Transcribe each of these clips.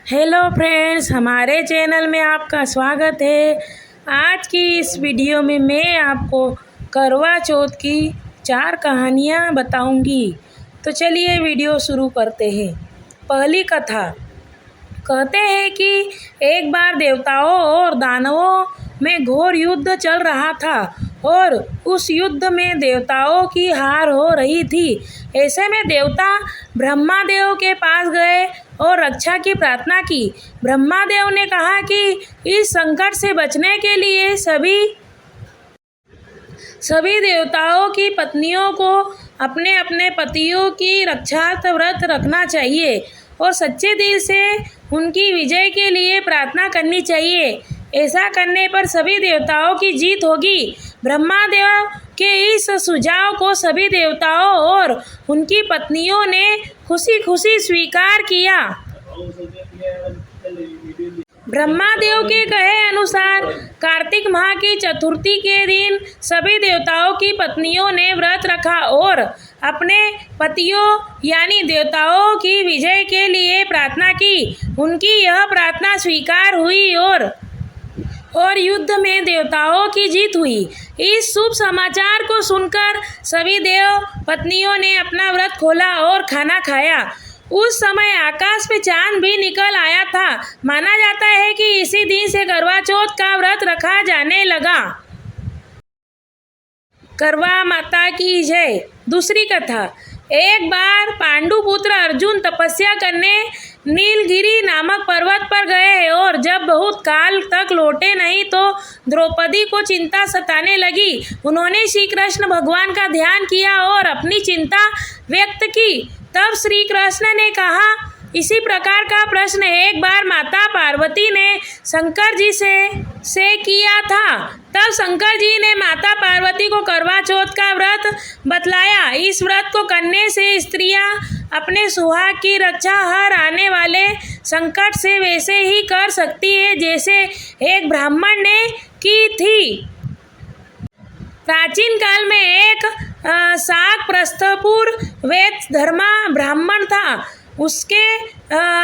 Hello friends, हमारे channel में आपका स्वागत है। आज की इस वीडियो में मैं आपको करवा चौथ की 4 कहानियाँ बताऊंगी। तो चलिए वीडियो शुरू करते हैं। पहली कथा। कहते हैं कि एक बार देवताओं और दानवों में घोर युद्ध चल रहा था और उस युद्ध में देवताओं की हार हो रही थी। ऐसे में देवता ब्रह्मादेव के पास गए और रक्षा की प्रार्थना की। ब्रह्मादेव ने कहा कि इस संकट से बचने के लिए सभी देवताओं की पत्नियों को अपने अपने पतियों की रक्षार्थ व्रत रखना चाहिए और सच्चे दिल से उनकी विजय के लिए प्रार्थना करनी चाहिए। ऐसा करने पर सभी देवताओं की जीत होगी। ब्रह्मादेव के इस सुझाव को सभी देवताओं और उनकी पत्नियों ने खुशी खुशी स्वीकार किया। ब्रह्मादेव के कहे अनुसार कार्तिक माह की चतुर्थी के दिन सभी देवताओं की पत्नियों ने व्रत रखा और अपने पतियों यानी देवताओं की विजय के लिए प्रार्थना की। उनकी यह प्रार्थना स्वीकार हुई और युद्ध में देवताओं की जीत हुई। इस शुभ समाचार को सुनकर सभी देव पत्नियों ने अपना व्रत खोला और खाना खाया। उस समय आकाश में चांद भी निकल आया था। माना जाता है कि इसी दिन से करवा चौथ का व्रत रखा जाने लगा। करवा माता की जय। दूसरी कथा। एक बार पांडु पुत्र अर्जुन तपस्या करने नीलगिरी नामक पर्वत पर गए और जब बहुत काल तक लौटे नहीं तो द्रौपदी को चिंता सताने लगी। उन्होंने श्री कृष्ण भगवान का ध्यान किया और अपनी चिंता व्यक्त की। तब श्री कृष्ण ने कहा, इसी प्रकार का प्रश्न एक बार माता पार्वती ने शंकर जी से किया था। तब शंकर जी ने माता पार्वती को करवा चौथ का व्रत बतलाया। इस व्रत को करने से स्त्रियां अपने सुहाग की रक्षा हर आने वाले संकट से वैसे ही कर सकती है जैसे एक ब्राह्मण ने की थी। प्राचीन काल में एक शाक प्रस्थपुर वेदधर्मा ब्राह्मण था। उसके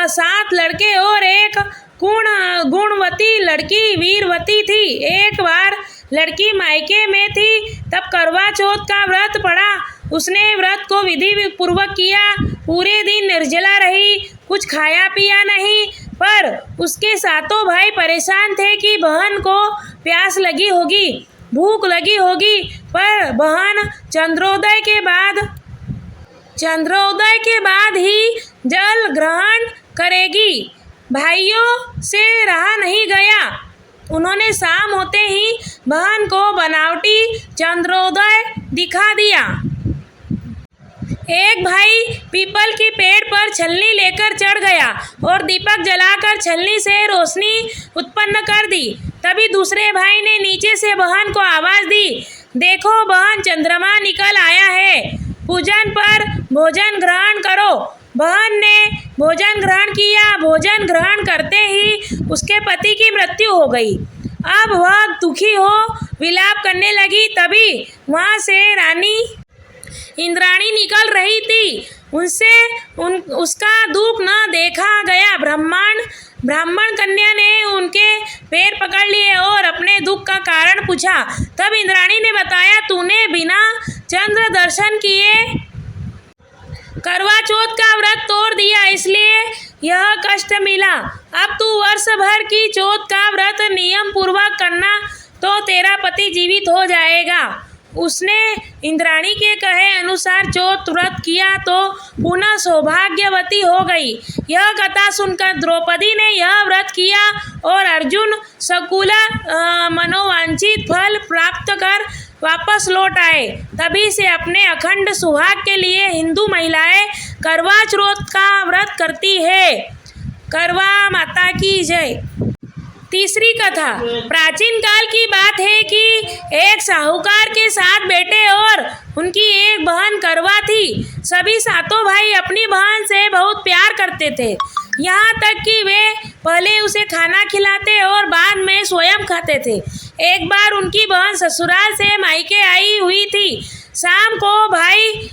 7 लड़के और एक गुणवती लड़की वीरवती थी। एक बार लड़की मायके में थी तब करवा चौथ का व्रत पड़ा। उसने व्रत को विधि पूर्वक किया। पूरे दिन निर्जला रही, कुछ खाया पिया नहीं। पर उसके 7 भाई परेशान थे कि बहन को प्यास लगी होगी, भूख लगी होगी, पर बहन चंद्रोदय के बाद ही जल ग्रहण करेगी। भाइयों से रहा नहीं गया। उन्होंने शाम होते ही बहन को बनावटी चंद्रोदय दिखा दिया। एक भाई पीपल की पेड़ पर छलनी लेकर चढ़ गया और दीपक जलाकर छलनी से रोशनी उत्पन्न कर दी। तभी दूसरे भाई ने नीचे से बहन को आवाज दी, देखो बहन, चंद्रमा निकल आया है, पूजन पर भोजन ग्रहण करो। बहन ने भोजन ग्रहण किया। भोजन ग्रहण करते ही उसके पति की मृत्यु हो गई। अब वह दुखी हो विलाप करने लगी। तभी वहाँ से रानी इंद्राणी निकल रही थी। उसका दुख न देखा गया। ब्राह्मण कन्या ने उनके पैर पकड़ लिए और अपने दुख का कारण पूछा। तब इंद्राणी ने बताया, तूने बिना चंद्र दर्शन किए करवा चौथ का व्रत तोड़ दिया, इसलिए यह कष्ट मिला। अब तू वर्ष भर की चौथ का व्रत नियम पूर्वक करना तो तेरा पति जीवित हो जाएगा। उसने इंद्राणी के कहे अनुसार चौथ व्रत किया तो पुनः सौभाग्यवती हो गई। यह कथा सुनकर द्रौपदी ने यह व्रत किया और अर्जुन सकुला मनोवांछित फल प्राप्त कर वापस लौट आए। तभी से अपने अखंड सुहाग के लिए हिंदू महिलाएं करवा चौथ का व्रत करती है। करवा माता की जय। तीसरी कथा। प्राचीन काल की बात है कि एक साहूकार के 7 बेटे और उनकी एक बहन करवा थी। सभी 7 भाई अपनी बहन से बहुत प्यार करते थे, यहाँ तक कि वे पहले उसे खाना खिलाते और बाद में स्वयं खाते थे। एक बार उनकी बहन ससुराल से मायके आई हुई थी। शाम को भाई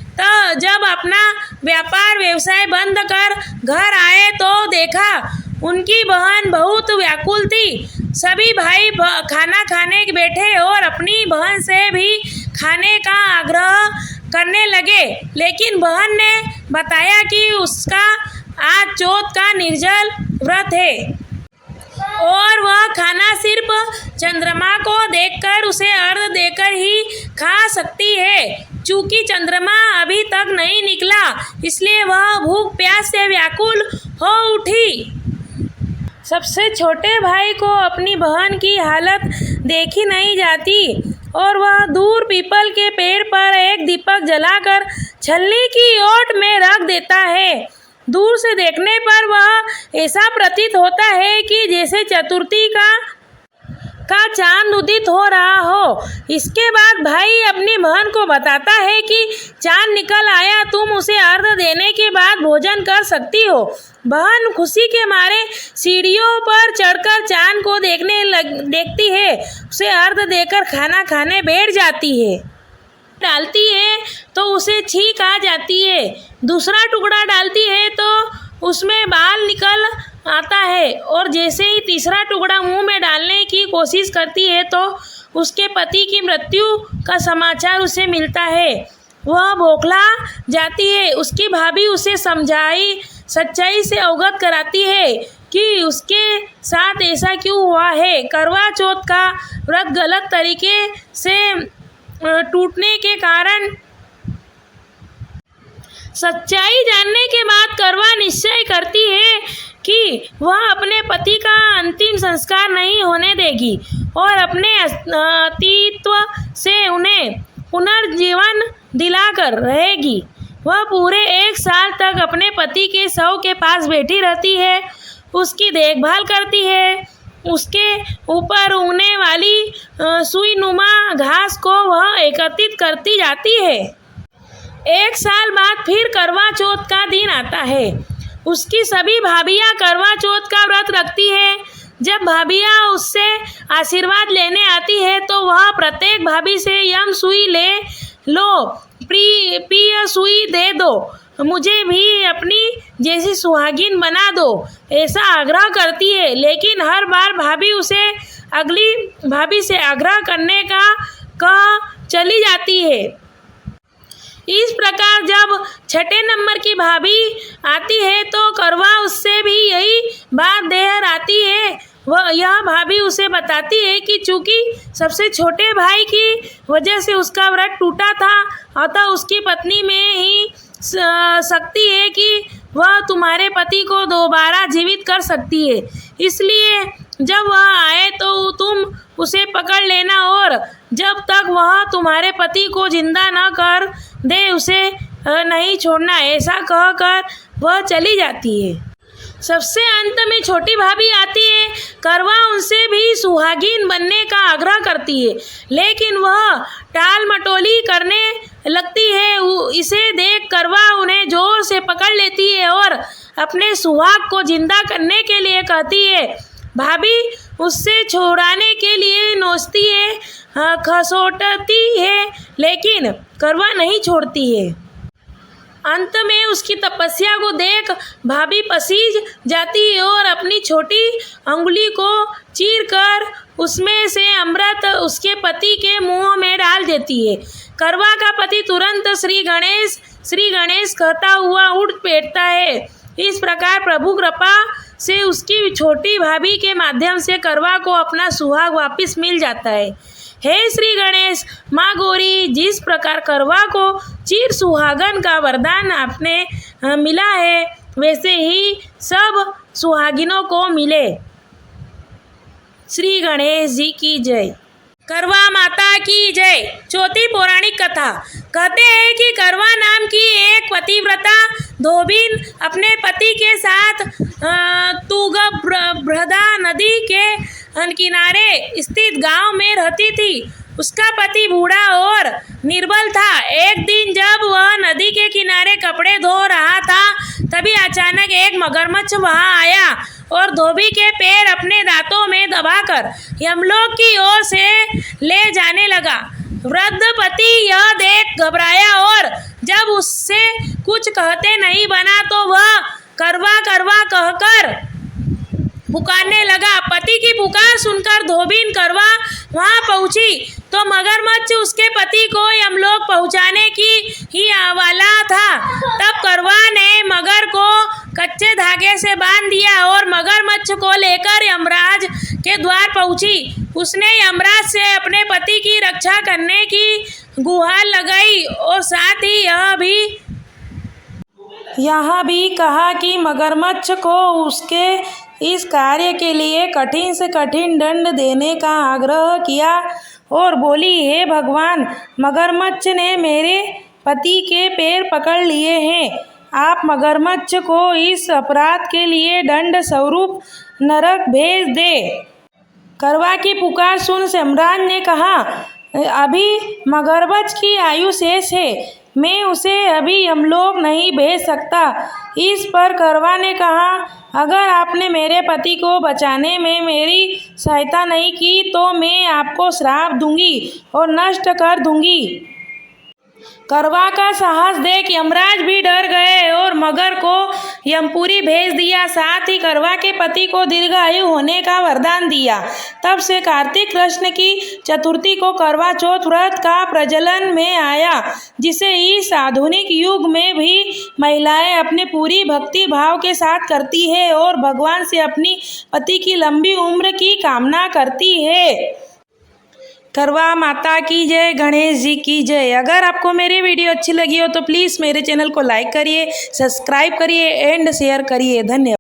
जब अपना व्यापार व्यवसाय बंद कर घर आए तो देखा उनकी बहन बहुत व्याकुल थी। सभी भाई खाना खाने बैठे और अपनी बहन से भी खाने का आग्रह करने लगे, लेकिन बहन ने बताया कि उसका आज चौथ का निर्जल व्रत है और वह खाना सिर्फ चंद्रमा को देखकर उसे अर्घ देकर ही खा सकती है। चूंकि चंद्रमा अभी तक नहीं निकला, इसलिए वह भूख प्यास से व्याकुल हो उठी। सबसे छोटे भाई को अपनी बहन की हालत देखी नहीं जाती और वह दूर पीपल के पेड़ पर एक दीपक जलाकर छलनी की ओट में रख देता है। दूर से देखने पर वह ऐसा प्रतीत होता है कि जैसे चतुर्थी का चांद उदित हो रहा हो। इसके बाद भाई अपनी बहन को बताता है कि चांद निकल आया, तुम उसे अर्घ देने के बाद भोजन कर सकती हो। बहन खुशी के मारे सीढ़ियों पर चढ़कर चांद को देखती है, उसे अर्घ देकर खाना खाने बैठ जाती है। डालती है तो उसे छींक आ जाती है। दूसरा टुकड़ा डालती है तो उसमें बाल निकल आता है और जैसे ही तीसरा टुकड़ा मुंह में डालने की कोशिश करती है तो उसके पति की मृत्यु का समाचार उसे मिलता है। वह बौखला जाती है। उसकी भाभी उसे सच्चाई से अवगत कराती है कि उसके साथ ऐसा क्यों हुआ है। करवा चौथ का व्रत गलत तरीके से टूटने के कारण सच्चाई जानने के बाद करवा निश्चय करती है कि वह अपने पति का अंतिम संस्कार नहीं होने देगी और अपने अस्तित्व से उन्हें पुनर्जीवन दिलाकर रहेगी। वह पूरे 1 साल तक अपने पति के शव के पास बैठी रहती है, उसकी देखभाल करती है। उसके ऊपर उगने वाली सुईनुमा घास को वह एकत्रित करती जाती है। 1 साल बाद फिर करवा चौथ का दिन आता है। उसकी सभी भाभियाँ करवा चौथ का व्रत रखती है। जब भाभियाँ उससे आशीर्वाद लेने आती है तो वह प्रत्येक भाभी से यम सुई ले लो, प्रिय सुई दे दो, मुझे भी अपनी जैसी सुहागिन बना दो, ऐसा आग्रह करती है। लेकिन हर बार भाभी उसे अगली भाभी से आग्रह करने का कह चली जाती है। इस प्रकार जब 6ठे नंबर की भाभी आती है तो करवा उससे भी यही बात दोहराती है। यह भाभी उसे बताती है कि चूंकि सबसे छोटे भाई की वजह से उसका व्रत टूटा था, अतः उसकी पत्नी में ही शक्ति है कि वह तुम्हारे पति को दोबारा जीवित कर सकती है। इसलिए जब वह आए तो तुम उसे पकड़ लेना और जब तक वह तुम्हारे पति को जिंदा न कर दे उसे नहीं छोड़ना, ऐसा कहकर वह चली जाती है। सबसे अंत में छोटी भाभी आती है। करवा उनसे भी सुहागिन बनने का आग्रह करती है, लेकिन वह टाल मटोली करने लगती है। इसे देख करवा उन्हें जोर से पकड़ लेती है और अपने सुहाग को जिंदा करने के लिए कहती है। भाभी उससे छुड़ाने के लिए नोचती है, खसोटती है, लेकिन करवा नहीं छोड़ती है। अंत में उसकी तपस्या को देख भाभी पसीज जाती है और अपनी छोटी अंगुली को चीरकर उसमें से अमृत उसके पति के मुंह में डाल देती है। करवा का पति तुरंत श्री गणेश कहता हुआ उठ बैठता है। इस प्रकार प्रभु कृपा से उसकी छोटी भाभी के माध्यम से करवा को अपना सुहाग वापस मिल जाता है। हे श्री गणेश, माँ गौरी, जिस प्रकार करवा को चिर सुहागन का वरदान आपने मिला है, वैसे ही सब सुहागिनों को मिले। श्री गणेश जी की जय। करवा माता की जय। चौथी पौराणिक कथा। कहते हैं कि करवा नाम की एक पतिव्रता धोबिन अपने पति के साथ तुंगभद्रा नदी के किनारे स्थित गांव में रहती थी। उसका पति बूढ़ा और निर्बल था। एक दिन जब वह नदी के किनारे कपड़े धो रहा था, तभी अचानक एक मगरमच्छ वहां आया और धोबी के पैर अपने दांतों में दबाकर यमलोक की ओर से ले जाने लगा। वृद्ध पति यह देख घबराया और जब उससे कुछ कहते नहीं बना तो वह करवा कहकर पुकारने लगा। पति की पुकार सुनकर धोबिन करवा वहां पहुंची तो मगरमच्छ उसके पति को यमलोक पहुंचाने की ही वाला था। तब करवा ने मगर को कच्चे धागे से बांध दिया और मगरमच्छ को लेकर यमराज के द्वार पहुंची। उसने यमराज से अपने पति की रक्षा करने की गुहार लगाई और साथ ही यह भी कहा कि मगरमच्छ को उसके इस कार्य के लिए कठिन से कठिन दंड देने का आग्रह किया और बोली, हे भगवान, मगरमच्छ ने मेरे पति के पैर पकड़ लिए हैं। आप मगरमच्छ को इस अपराध के लिए दंड स्वरूप नरक भेज दे। करवा की पुकार सुन यमराज ने कहा, अभी मगरमच्छ की आयु शेष है, मैं उसे अभी यमलोक नहीं भेज सकता। इस पर करवा ने कहा, अगर आपने मेरे पति को बचाने में मेरी सहायता नहीं की तो मैं आपको श्राप दूंगी और नष्ट कर दूंगी। करवा का साहस देख यमराज भी डर गए और मगर को यमपुरी भेज दिया। साथ ही करवा के पति को दीर्घायु होने का वरदान दिया। तब से कार्तिक कृष्ण की चतुर्थी को करवा चौथ व्रत का प्रचलन में आया, जिसे इस आधुनिक युग में भी महिलाएं अपने पूरी भक्ति भाव के साथ करती है और भगवान से अपनी पति की लंबी उम्र की कामना करती है। करवा माता की जय, गणेश जी की जय। अगर आपको मेरी वीडियो अच्छी लगी हो तो प्लीज़ मेरे चैनल को लाइक करिए, सब्सक्राइब करिए एंड शेयर करिए। धन्यवाद।